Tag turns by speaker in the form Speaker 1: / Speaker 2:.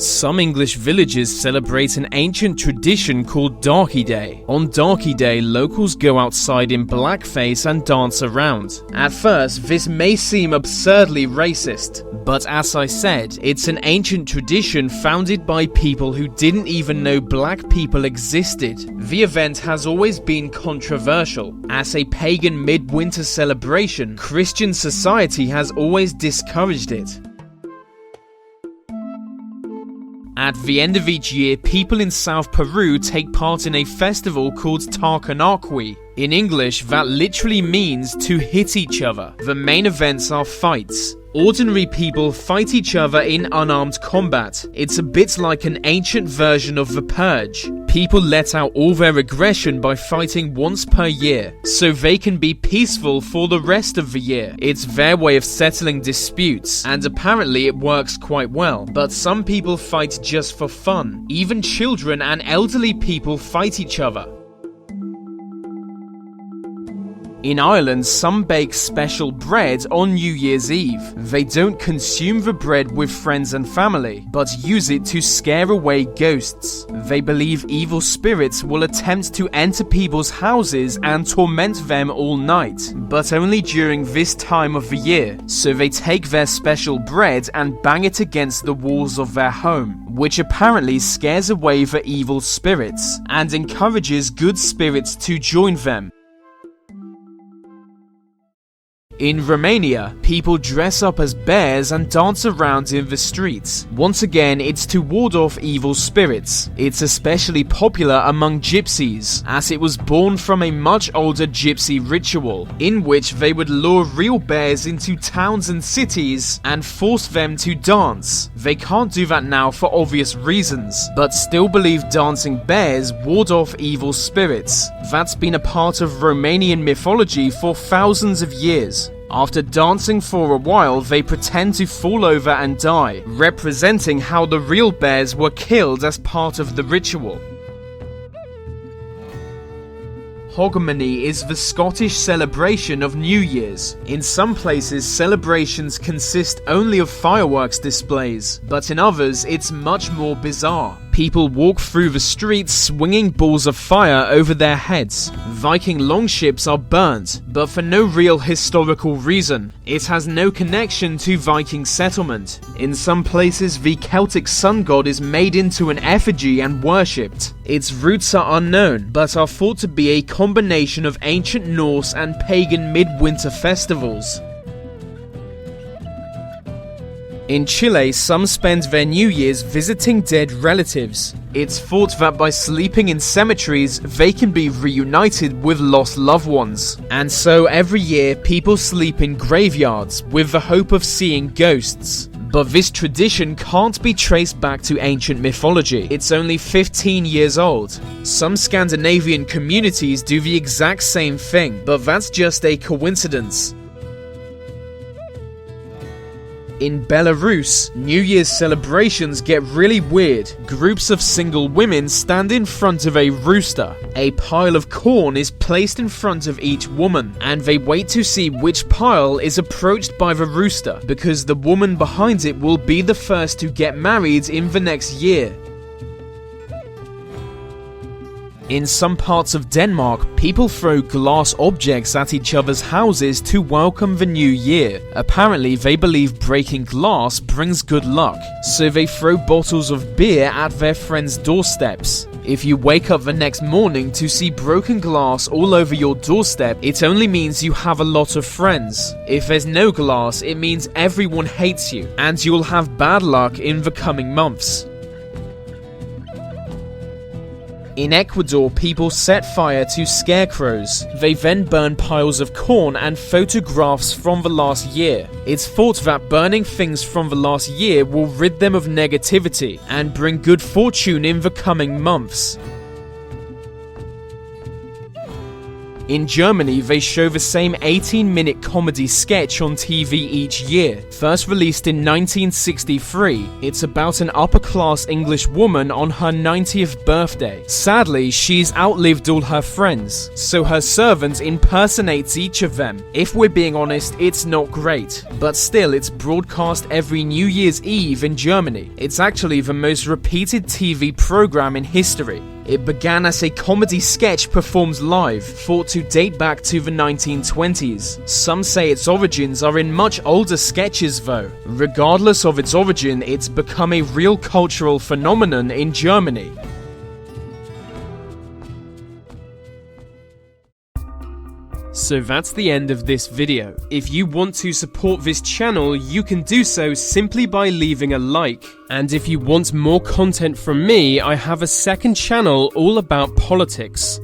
Speaker 1: Some English villages celebrate an ancient tradition called Darky Day. On Darky Day, locals go outside in blackface and dance around. At first, this may seem absurdly racist, but as I said, it's an ancient tradition founded by people who didn't even know black people existed. The event has always been controversial. As a pagan midwinter celebration, Christian society has always discouraged it. At the end of each year, people in South Peru take part in a festival called Tarkanakwi. In English, that literally means to hit each other. The main events are fights. Ordinary people fight each other in unarmed combat. It's a bit like an ancient version of the Purge. People let out all their aggression by fighting once per year, so they can be peaceful for the rest of the year. It's their way of settling disputes, and apparently it works quite well. But some people fight just for fun. Even children and elderly people fight each other. In Ireland, some bake special bread on New Year's Eve. They don't consume the bread with friends and family, but use it to scare away ghosts. They believe evil spirits will attempt to enter people's houses and torment them all night, but only during this time of the year. So they take their special bread and bang it against the walls of their home, which apparently scares away the evil spirits and encourages good spirits to join them. In Romania, people dress up as bears and dance around in the streets. Once again, it's to ward off evil spirits. It's especially popular among gypsies, as it was born from a much older gypsy ritual, in which they would lure real bears into towns and cities and force them to dance. They can't do that now for obvious reasons, but still believe dancing bears ward off evil spirits. That's been a part of Romanian mythology for thousands of years. After dancing for a while, they pretend to fall over and die, representing how the real bears were killed as part of the ritual. Hogmanay is the Scottish celebration of New Year's. In some places, celebrations consist only of fireworks displays, but in others, it's much more bizarre. People walk through the streets swinging balls of fire over their heads. Viking longships are burnt, but for no real historical reason. It has no connection to Viking settlement. In some places, the Celtic sun god is made into an effigy and worshipped. Its roots are unknown, but are thought to be a combination of ancient Norse and pagan midwinter festivals. In Chile, some spend their New Year's visiting dead relatives. It's thought that by sleeping in cemeteries, they can be reunited with lost loved ones. And so every year, people sleep in graveyards with the hope of seeing ghosts. But this tradition can't be traced back to ancient mythology. It's only 15 years old. Some Scandinavian communities do the exact same thing, but that's just a coincidence. In Belarus, New Year's celebrations get really weird. Groups of single women stand in front of a rooster. A pile of corn is placed in front of each woman, and they wait to see which pile is approached by the rooster, because the woman behind it will be the first to get married in the next year. In some parts of Denmark, people throw glass objects at each other's houses to welcome the new year. Apparently, they believe breaking glass brings good luck, so they throw bottles of beer at their friends' doorsteps. If you wake up the next morning to see broken glass all over your doorstep, it only means you have a lot of friends. If there's no glass, it means everyone hates you, and you'll have bad luck in the coming months. In Ecuador, people set fire to scarecrows. They then burn piles of corn and photographs from the last year. It's thought that burning things from the last year will rid them of negativity and bring good fortune in the coming months. In Germany, they show the same 18-minute comedy sketch on TV each year. First released in 1963, it's about an upper-class English woman on her 90th birthday. Sadly, she's outlived all her friends, so her servant impersonates each of them. If we're being honest, it's not great, but still it's broadcast every New Year's Eve in Germany. It's actually the most repeated TV program in history. It began as a comedy sketch performed live, thought to date back to the 1920s. Some say its origins are in much older sketches though. Regardless of its origin, it's become a real cultural phenomenon in Germany. So that's the end of this video. If you want to support this channel, you can do so simply by leaving a like. And if you want more content from me, I have a second channel all about politics.